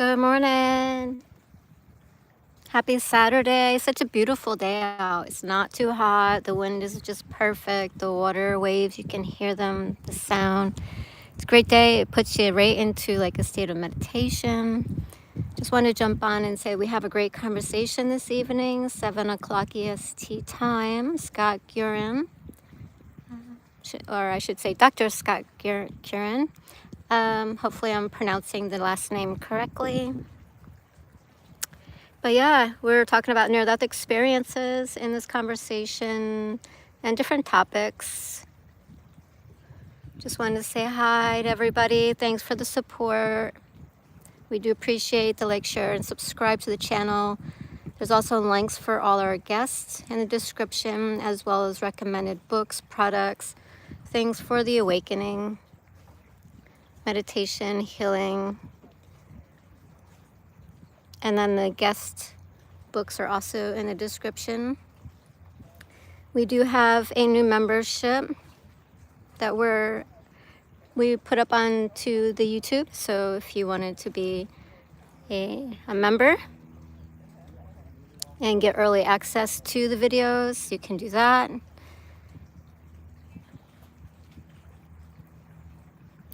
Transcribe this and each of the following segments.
Good morning. Happy Saturday. Such a beautiful day out. It's not too hot. The wind is just perfect. The water waves, you can hear them, the sound. It's a great day. It puts you right into like a state of meditation. Just want to jump on and say we have a great conversation this evening, 7 o'clock EST time. Scott Gurin, or I should say Dr. Scott Gurin. Hopefully I'm pronouncing the last name correctly. But yeah, we're talking about near-death experiences in this conversation and different topics. Just wanted to say hi to everybody. Thanks for the support. We do appreciate the like, share, and subscribe to the channel. There's also links for all our guests in the description, as well as recommended books, products, things for the awakening, meditation, healing. And then the guest books are also in the description. We do have a new membership that we put up onto the YouTube. So if you wanted to be a member and get early access to the videos, you can do that.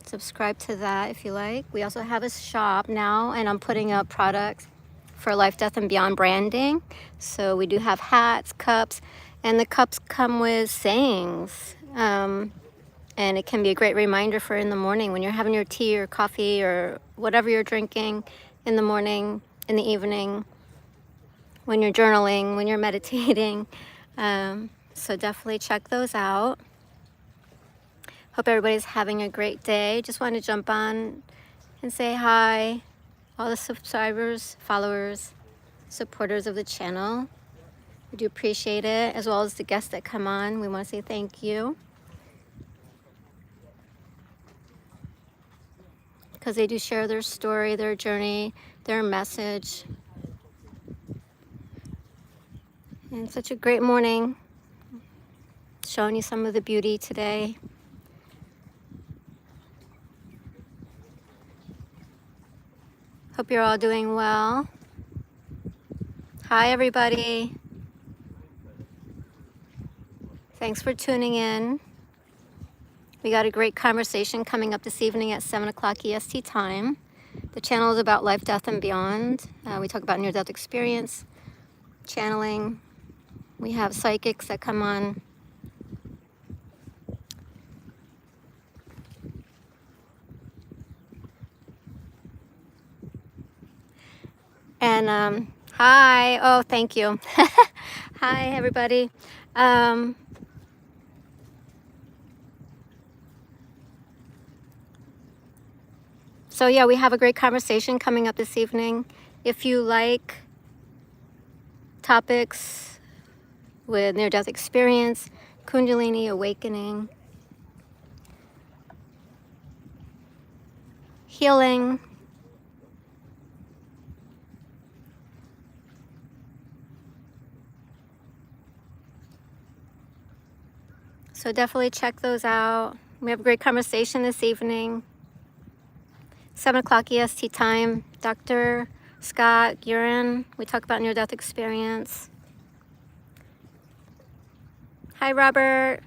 Subscribe to that if you like. We also have a shop now, and I'm putting up products for Life, Death, and Beyond branding. So we do have hats, cups, and the cups come with sayings. And it can be a great reminder for in the morning when you're having your tea or coffee or whatever you're drinking in the morning, in the evening, when you're journaling, when you're meditating. So definitely check those out. Hope everybody's having a great day. Just want to jump on and say hi, all the subscribers, followers, supporters of the channel. We do appreciate it, as well as the guests that come on. We want to say thank you, because they do share their story, their journey, their message. And such a great morning, showing you some of the beauty today. Hope you're all doing well. Hi, everybody. Thanks for tuning in. We got a great conversation coming up this evening at 7 o'clock EST time. The channel is about life, death, and beyond. We talk about near-death experience, channeling. We have psychics that come on. And hi. Oh, thank you. Hi, everybody. So yeah, we have a great conversation coming up this evening. If you like topics with near-death experience, kundalini, awakening, healing, so definitely check those out. We have a great conversation this evening. 7 o'clock EST time. Dr. Scott Gurin. We talk about near-death experience. Hi, Robert.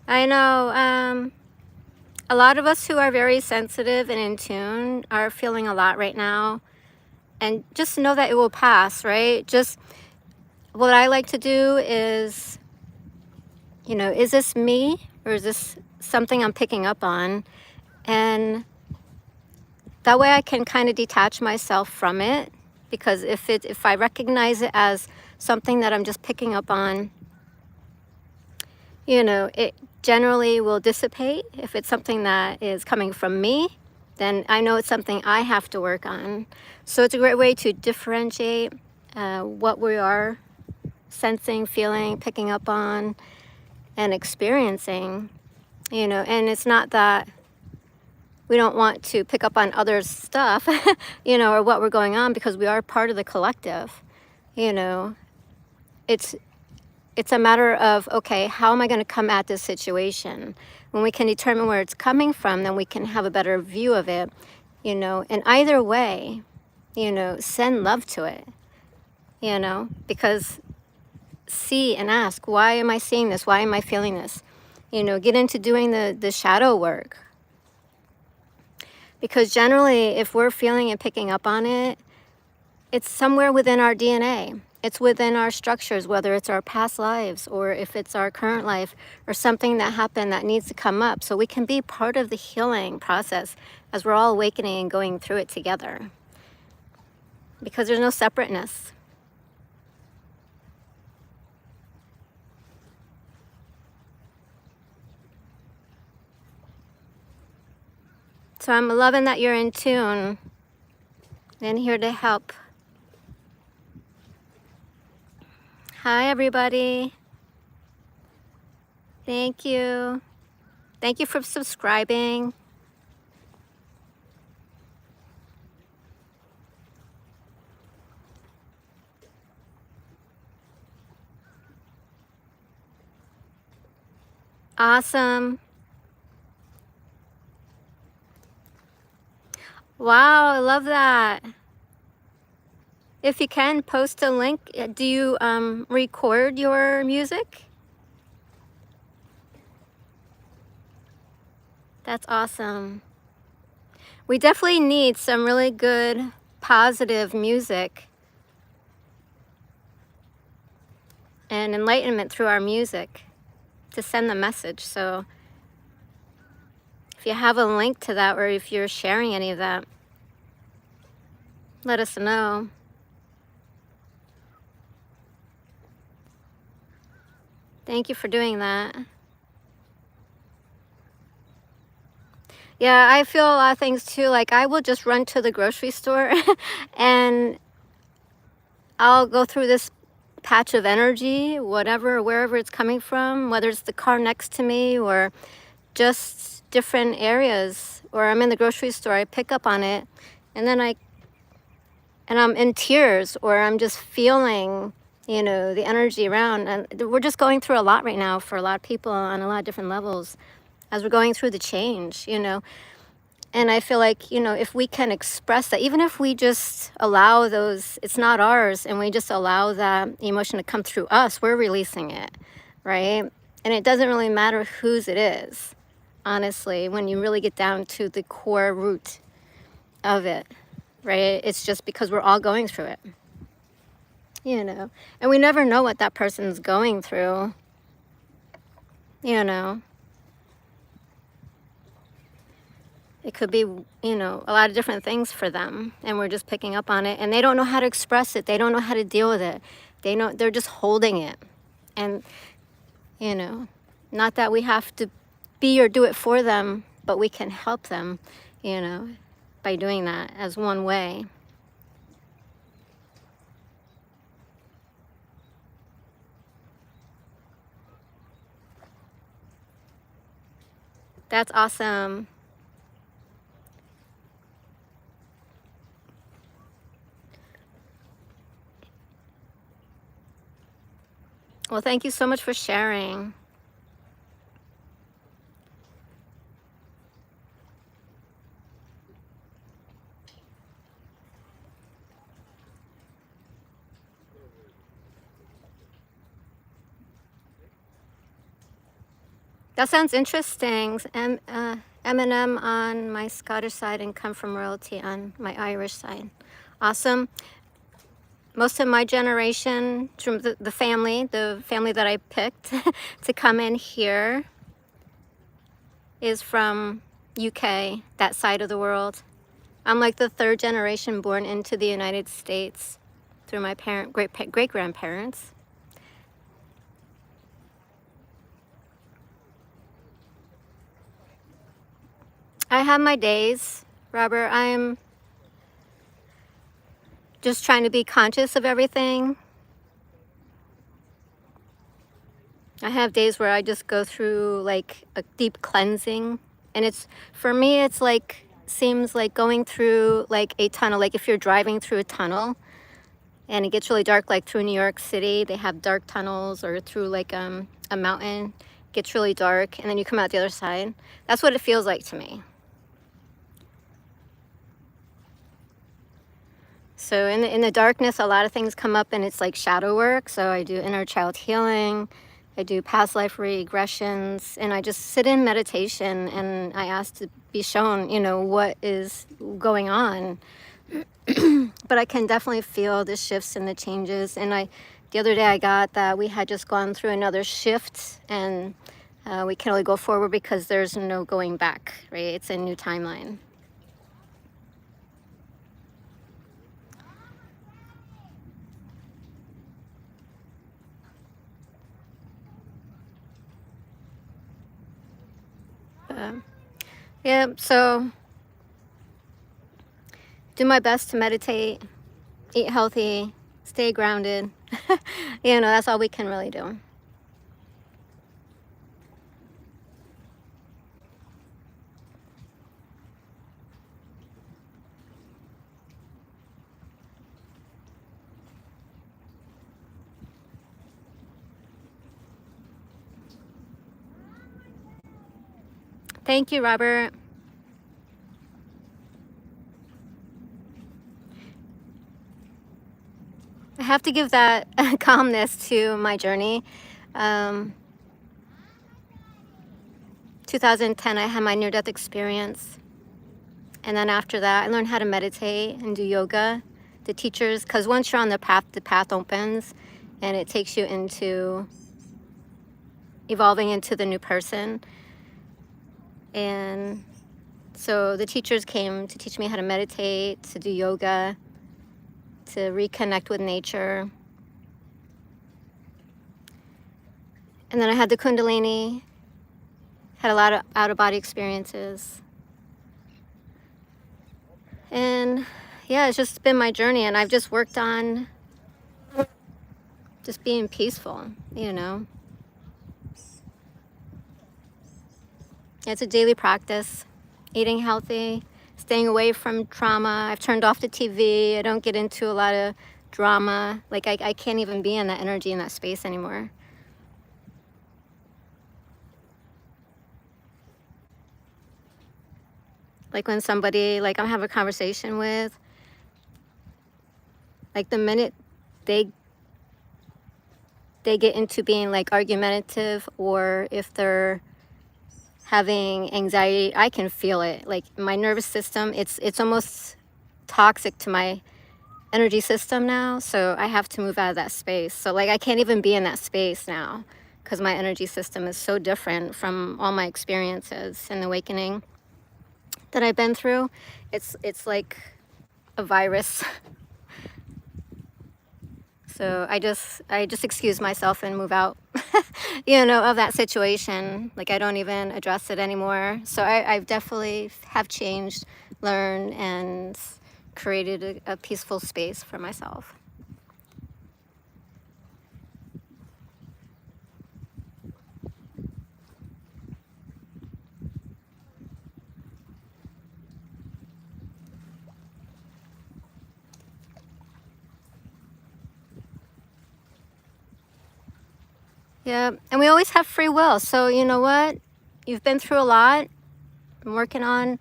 I know, a lot of us who are very sensitive and in tune are feeling a lot right now. And just know that it will pass, right? Just what I like to do is, is this me or is this something I'm picking up on? And that way I can kind of detach myself from it, because if I recognize it as something that I'm just picking up on, it generally will dissipate. If it's something that is coming from me, then I know it's something I have to work on. So it's a great way to differentiate what we are sensing, feeling, picking up on, and experiencing, and it's not that we don't want to pick up on others' stuff, you know, or what we're going on, because we are part of the collective. You know, it's a matter of, okay, how am I going to come at this situation? When we can determine where it's coming from, then we can have a better view of it, you know. And either way, you know, send love to it, you know, because see and ask, why am I seeing this? Why am I feeling this? You know, get into doing the shadow work. Because generally, if we're feeling and picking up on it, it's somewhere within our DNA. It's within our structures, whether it's our past lives or if it's our current life or something that happened that needs to come up. So we can be part of the healing process as we're all awakening and going through it together. Because there's no separateness. So I'm loving that you're in tune and here to help. Hi, everybody. Thank you. Thank you for subscribing. Awesome. Wow, I love that. If you can, post a link. Do you record your music? That's awesome. We definitely need some really good, positive music and enlightenment through our music to send the message. So if you have a link to that, or if you're sharing any of that, let us know. Thank you for doing that. Yeah, I feel a lot of things too. Like, I will just run to the grocery store and I'll go through this patch of energy, whatever, wherever it's coming from, whether it's the car next to me or just different areas, or I'm in the grocery store, I pick up on it, and then I'm in tears, or I'm just feeling, you know, the energy around. And we're just going through a lot right now for a lot of people on a lot of different levels as we're going through the change, you know. And I feel like, you know, if we can express that, even if we just allow those, it's not ours, and we just allow that emotion to come through us, we're releasing it, right? And it doesn't really matter whose it is, honestly, when you really get down to the core root of it, right? It's just because we're all going through it, you know. And we never know what that person's going through, you know. It could be, you know, a lot of different things for them, and we're just picking up on it, and they don't know how to express it. They don't know how to deal with it. They're just holding it. And, you know, not that we have to be or do it for them, but we can help them, you know, by doing that as one way. That's awesome. Well, thank you so much for sharing. That sounds interesting. Eminem on my Scottish side and Come From Royalty on my Irish side. Awesome. Most of my generation, from the family that I picked to come in here, is from UK, that side of the world. I'm like the third generation born into the United States through my great-grandparents. I have my days, Robert. I'm just trying to be conscious of everything. I have days where I just go through like a deep cleansing And it's, for me, it's like, seems like going through like a tunnel. Like if you're driving through a tunnel and it gets really dark, like through New York City, they have dark tunnels, or through like a mountain, gets really dark, and then you come out the other side. That's what it feels like to me. So in the darkness, a lot of things come up, and it's like shadow work. So I do inner child healing, I do past life regressions, and I just sit in meditation and I ask to be shown, you know, what is going on. But I can definitely feel the shifts and the changes. And the other day I got that we had just gone through another shift, and we can only go forward because there's no going back, right? It's a new timeline. Yeah, so do my best to meditate, eat healthy, stay grounded. You know, that's all we can really do. Thank you, Robert. I have to give that calmness to my journey. 2010, I had my near-death experience. And then after that, I learned how to meditate and do yoga. The teachers, because once you're on the path opens, and it takes you into evolving into the new person. And so the teachers came to teach me how to meditate, to do yoga, to reconnect with nature. And then I had the kundalini, had a lot of out-of-body experiences. And yeah, it's just been my journey, and I've just worked on just being peaceful, you know. It's a daily practice, eating healthy, staying away from trauma. I've turned off the TV. I don't get into a lot of drama. Like I can't even be in that energy, in that space anymore. Like when somebody, like I'm having a conversation with, like the minute they get into being like argumentative, or if they're having anxiety, I can feel it. Like my nervous system, it's almost toxic to my energy system now. So I have to move out of that space. So like I can't even be in that space now, because my energy system is so different from all my experiences and awakening that I've been through. It's like a virus. So I just excuse myself and move out, you know, of that situation. Like I don't even address it anymore. So I've definitely have changed, learned, and created a peaceful space for myself. Yeah, and we always have free will. So you know what? You've been through a lot. I'm working on,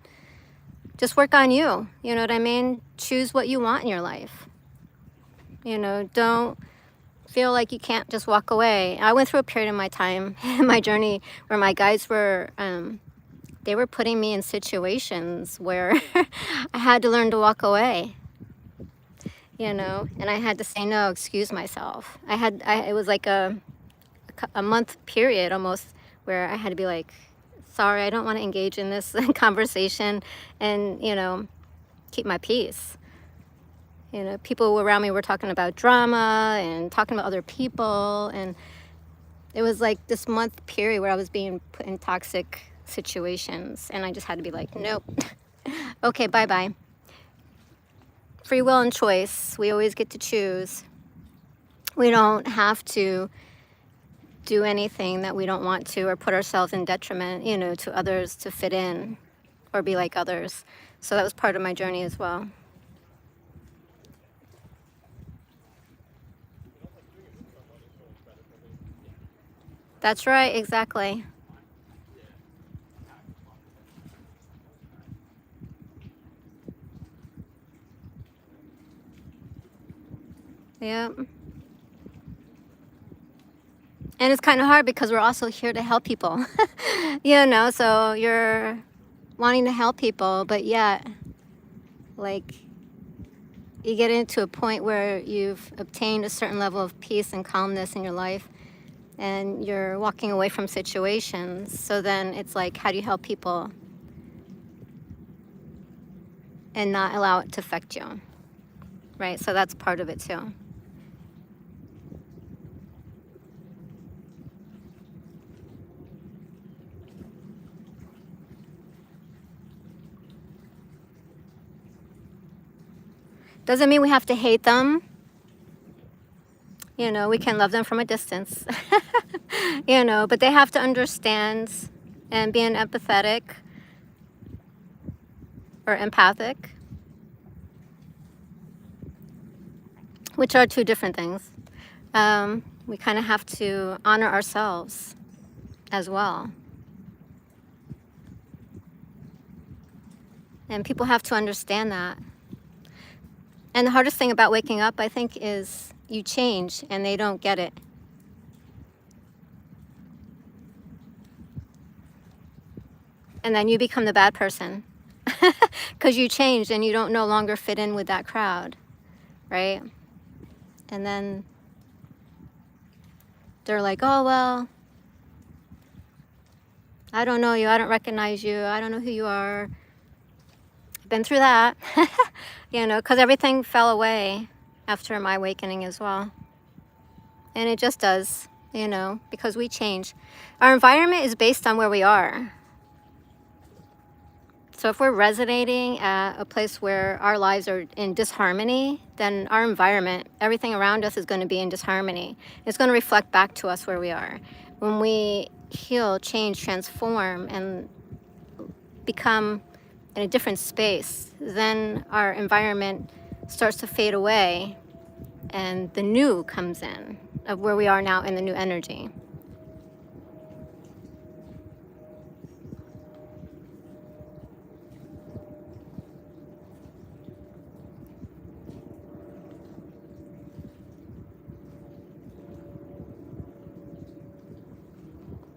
just work on you. You know what I mean? Choose what you want in your life. You know, don't feel like you can't just walk away. I went through a period in my time, in my journey, where my guides were, they were putting me in situations where I had to learn to walk away. You know, and I had to say no, excuse myself. It was like a month period almost, where I had to be like, sorry, I don't want to engage in this conversation, and, you know, keep my peace. You know, people around me were talking about drama and talking about other people, and it was like this month period where I was being put in toxic situations, and I just had to be like, nope. Okay, bye-bye. Free will and choice. We always get to choose. We don't have to do anything that we don't want to, or put ourselves in detriment, you know, to others to fit in or be like others. So that was part of my journey as well. That's right, exactly. Yep. And it's kind of hard because we're also here to help people, you know, so you're wanting to help people, but yet, like, you get into a point where you've obtained a certain level of peace and calmness in your life, and you're walking away from situations. So then it's like, how do you help people and not allow it to affect you, right? So that's part of it too. Doesn't mean we have to hate them. You know, we can love them from a distance, you know, but they have to understand and be empathetic or empathic, which are two different things. We kind of have to honor ourselves as well. And people have to understand that. And the hardest thing about waking up, I think, is you change and they don't get it. And then you become the bad person because you changed and you don't no longer fit in with that crowd, right? And then they're like, oh, well, I don't know you, I don't recognize you, I don't know who you are. I've been through that, you know, because everything fell away after my awakening as well. And it just does, you know, because we change. Our environment is based on where we are. So if we're resonating at a place where our lives are in disharmony, then our environment, everything around us is going to be in disharmony. It's going to reflect back to us where we are. When we heal, change, transform, and become in a different space, then our environment starts to fade away and the new comes in of where we are now in the new energy.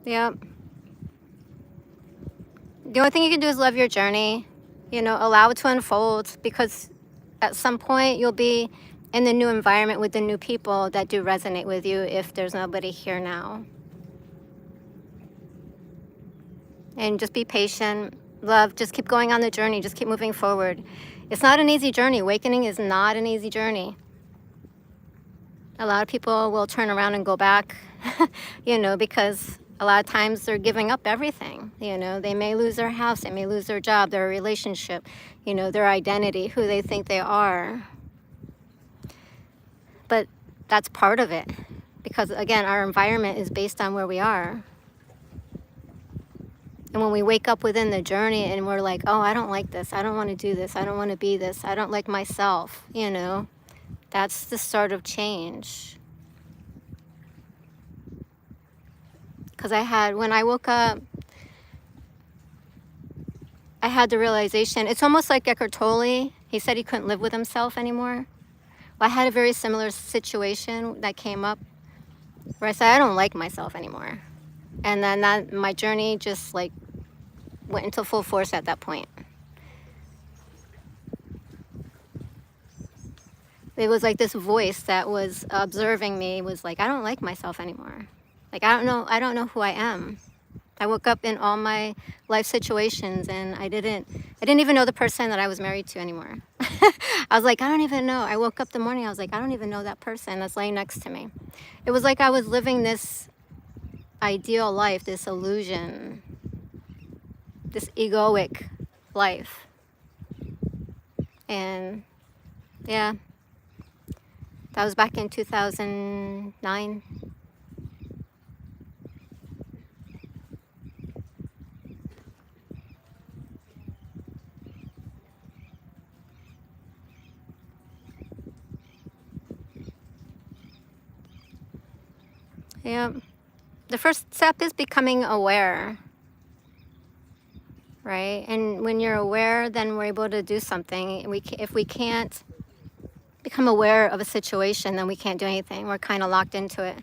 Yep. The only thing you can do is love your journey, you know, allow it to unfold, because at some point you'll be in the new environment with the new people that do resonate with you if there's nobody here now. And just be patient, love, just keep going on the journey, just keep moving forward. It's not an easy journey. Awakening is not an easy journey. A lot of people will turn around and go back, you know, because a lot of times they're giving up everything. You know, they may lose their house, they may lose their job, their relationship, you know, their identity, who they think they are. But that's part of it, because again, our environment is based on where we are. And when we wake up within the journey and we're like, oh, I don't like this, I don't want to do this, I don't want to be this, I don't like myself, you know, that's the start of change. Because when I woke up, I had the realization, it's almost like Eckhart Tolle, he said he couldn't live with himself anymore. Well, I had a very similar situation that came up where I said, I don't like myself anymore. And then my journey just like went into full force at that point. It was like this voice that was observing me was like, I don't like myself anymore. Like, I don't know who I am. I woke up in all my life situations and I didn't even know the person that I was married to anymore. I was like, I don't even know. I woke up the morning, I was like, I don't even know that person that's laying next to me. It was like I was living this ideal life, this illusion, this egoic life. And yeah, that was back in 2009. Yeah. The first step is becoming aware, right? And when you're aware, then we're able to do something. If we can't become aware of a situation, then we can't do anything. We're kind of locked into it.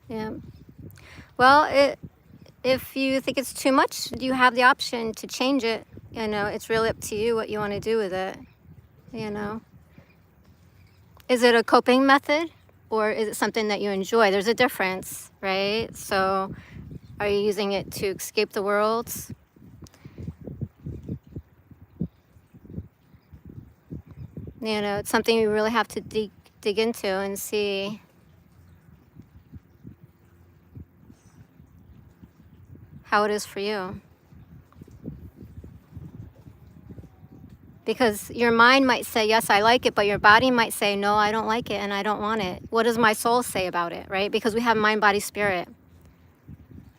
Yeah. Well, if you think it's too much, you have the option to change it. It's really up to you what you want to do with it. You know, is it a coping method or is it something that you enjoy? There's a difference, right? So, are you using it to escape the world? It's something you really have to dig into and see how it is for you. Because your mind might say, yes, I like it, but your body might say, no, I don't like it and I don't want it. What does my soul say about it, right? Because we have mind, body, spirit.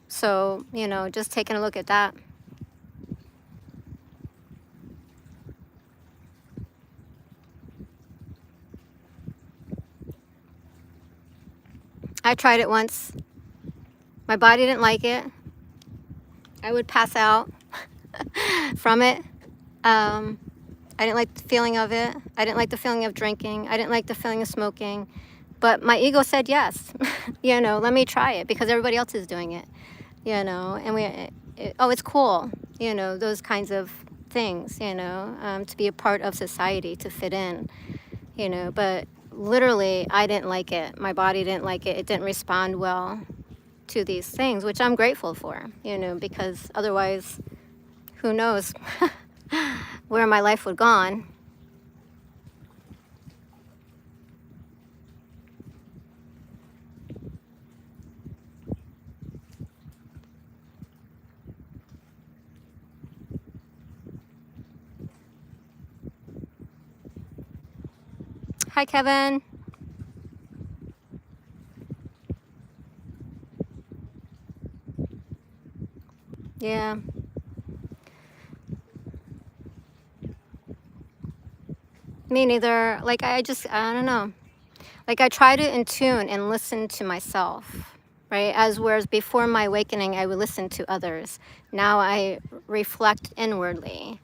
So, just taking a look at that. I tried it once. My body didn't like it. I would pass out from it. I didn't like the feeling of it. I didn't like the feeling of drinking. I didn't like the feeling of smoking. But my ego said yes. Let me try it because everybody else is doing it. And it's cool. Those kinds of things. To be a part of society, to fit in. But literally, I didn't like it. My body didn't like it. It didn't respond well to these things, which I'm grateful for. Because otherwise, who knows where my life would gone. Hi, Kevin. Yeah. Me neither. Like, I don't know. Like, I try to in tune and listen to myself, right? Whereas before my awakening, I would listen to others. Now I reflect inwardly.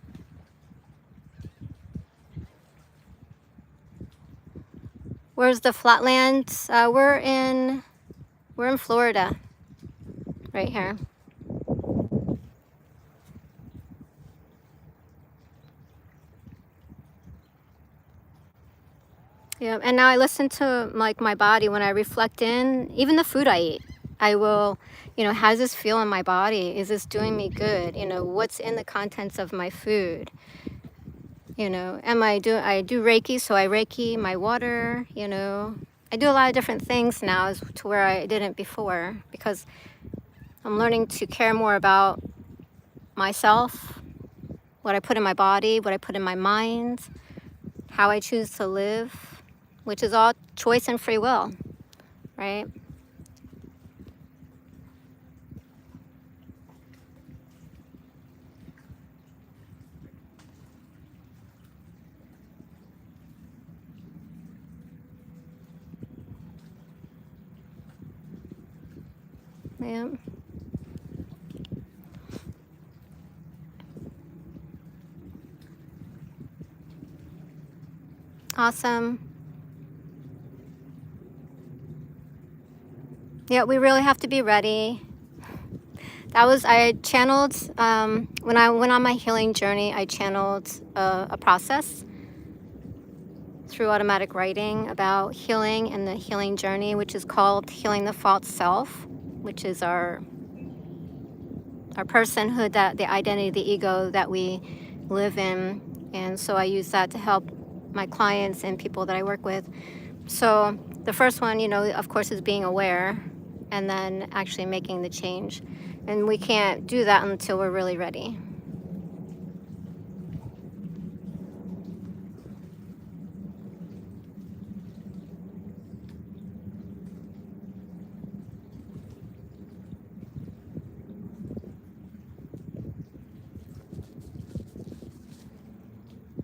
Where's the flatlands? We're in Florida, right here. Yeah, and now I listen to like my body when I reflect in, even the food I eat. I will, how does this feel in my body? Is this doing me good? What's in the contents of my food? I do Reiki, so I Reiki my water, I do a lot of different things now to where I didn't before because I'm learning to care more about myself, what I put in my body, what I put in my mind, how I choose to live, which is all choice and free will, right? Yeah. Awesome. Yeah, we really have to be ready. I channeled, when I went on my healing journey, I channeled a process through automatic writing about healing and the healing journey, which is called Healing the False Self, which is our personhood, that the identity, the ego that we live in. And so I use that to help my clients and people that I work with. So the first one, of course, is being aware and then actually making the change. And we can't do that until we're really ready.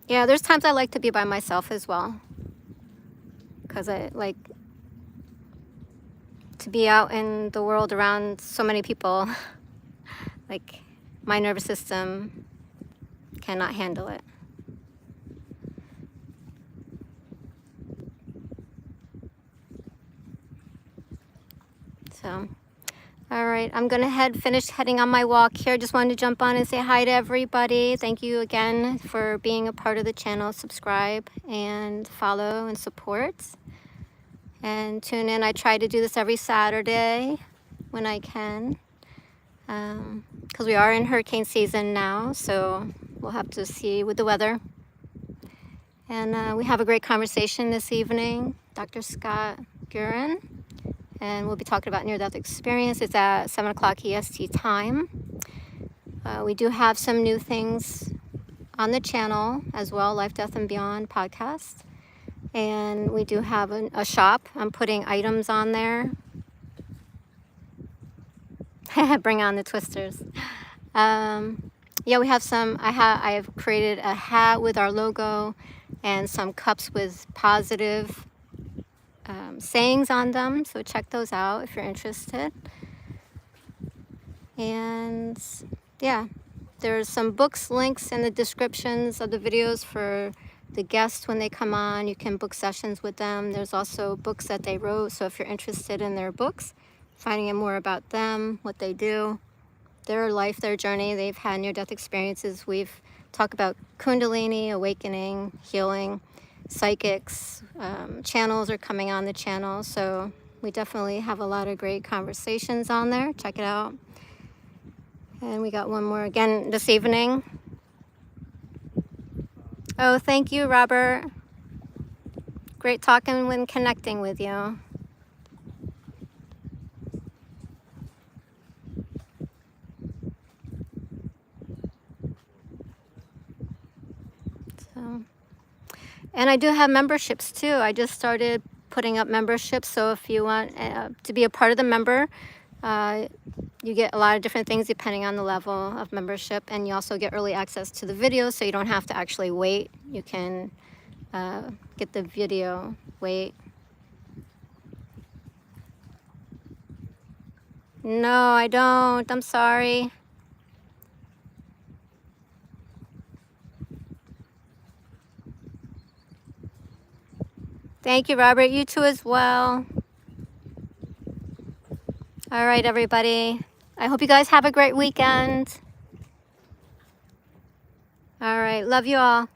Yeah, there's times I like to be by myself as well, because I like to be out in the world around so many people. Like, my nervous system cannot handle it. So, all right, I'm gonna finish heading on my walk here. Just wanted to jump on and say hi to everybody. Thank you again for being a part of the channel. Subscribe and follow and support. And tune in. I try to do this every Saturday when I can. Because we are in hurricane season now, so we'll have to see with the weather. And we have a great conversation this evening, Dr. Scott Gurin, and we'll be talking about near-death experience. It's at 7 o'clock EST time. We do have some new things on the channel as well, Life, Death, and Beyond podcast. And we do have a shop. I'm putting items on there. Bring on the twisters. Yeah, we have some. I have created a hat with our logo and some cups with positive sayings on them. So check those out if you're interested. And yeah, there's some books links in the descriptions of the videos for the guests when they come on. You can book sessions with them. There's also books that they wrote. So if you're interested in their books, finding out more about them, what they do, their life, their journey, they've had near-death experiences. We've talked about kundalini, awakening, healing, psychics, channels are coming on the channel. So we definitely have a lot of great conversations on there. Check it out. And we got one more again this evening. Oh, thank you, Robert. Great talking and connecting with you. So, and I do have memberships too. I just started putting up memberships. So if you want to be a part of the member, you get a lot of different things depending on the level of membership, and you also get early access to the videos, so you don't have to actually wait. You can get the video, wait. No, I don't. I'm sorry. Thank you, Robert. You too as well. All right, everybody. I hope you guys have a great weekend. All right. Love you all.